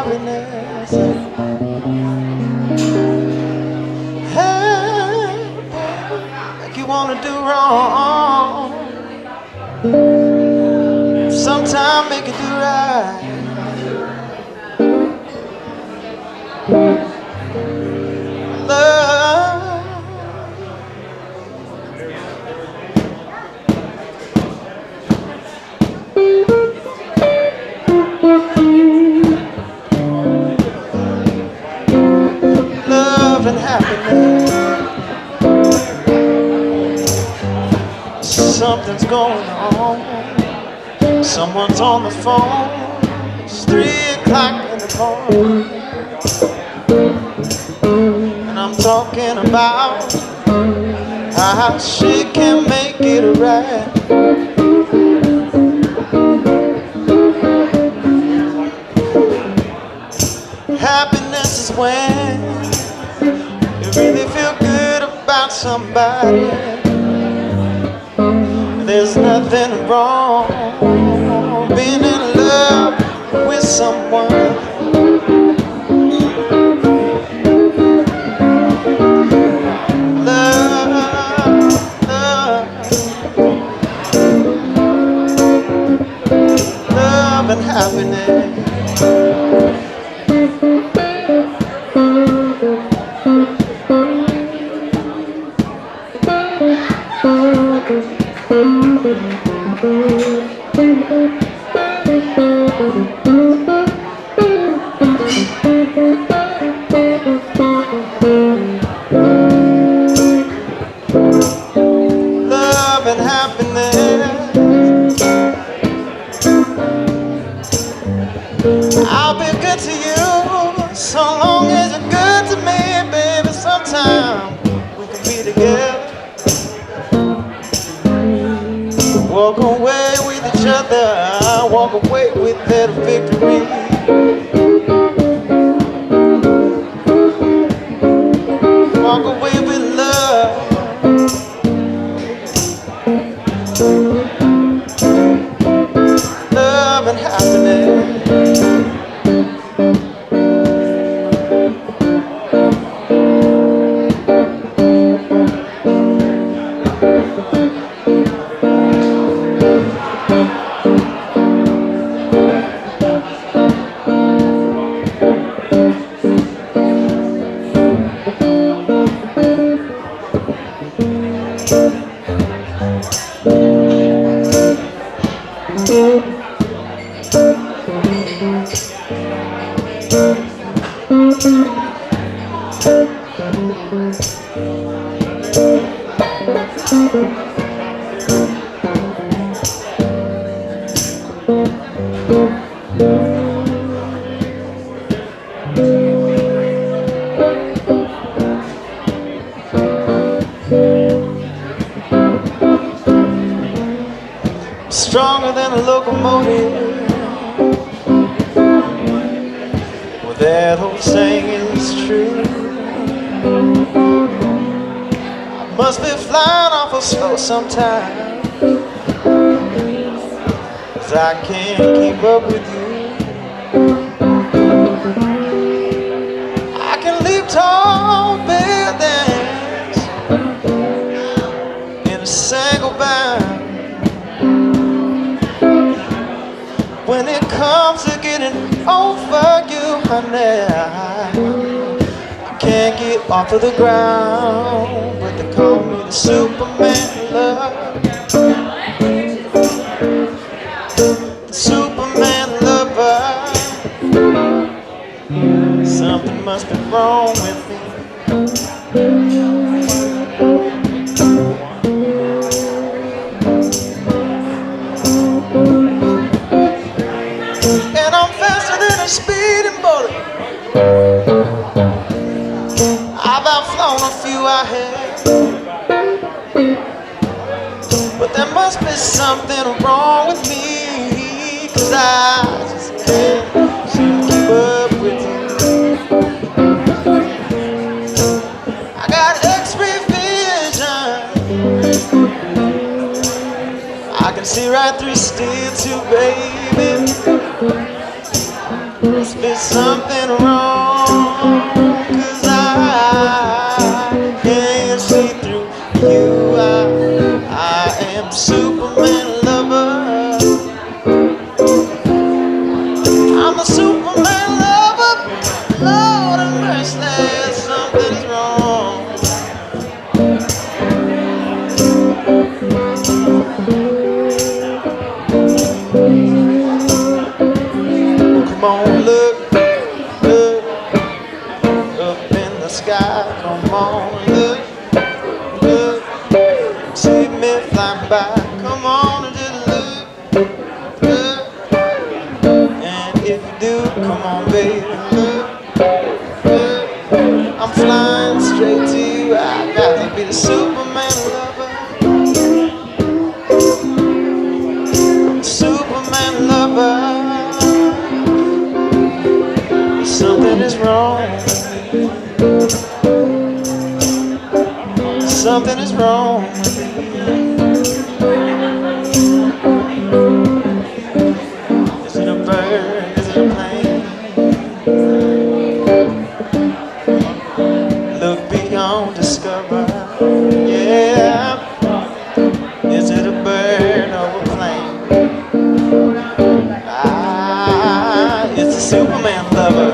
happiness. Hey, like you wanna do wrong, sometime make it do right. Love and happiness. Something's going on. Someone's on the phone. It's 3 o'clock in the morning, and I'm talking about how she can make it right. Happiness is when you really feel good about somebody. There's nothing wrong being in love with someone. Love, love, love and happiness. Love and happiness. I'll be good to you so long as you're good to me, baby. Sometime we can be together, walk away with each other, walk away with that victory. Walk away with love. Love and happiness. Stronger than a locomotive. Well, that old saying is true. I must be flying awful slow sometimes, 'cause I can't keep up with you. I can leap tall buildings in a single bound. When it comes to getting over you, honey, I can't get off of the ground. But they call me the Superman love, the Superman lover. Something must be wrong with me. And I'm faster than a speeding bullet. I've outflown a few I had, but there must be something wrong with me, 'cause I just can't seem to keep up with you. I got X-ray vision, I can see right through steel too, baby. Must There's something wrong, 'cause I can't see through you. I am Superman lover. I'm a Superman lover. Lord have mercy, something's wrong. Come on, look up in the sky. Come on, look, see me flying by. Come on and just look. And if you do, come on, baby, look. I'm flying straight to you. I got to be the Superman lover. Superman lover. Something is wrong. Something is wrong. Is it a bird? Is it a plane? Look beyond, discover. Yeah. Is it a bird or a plane? It's a Superman lover.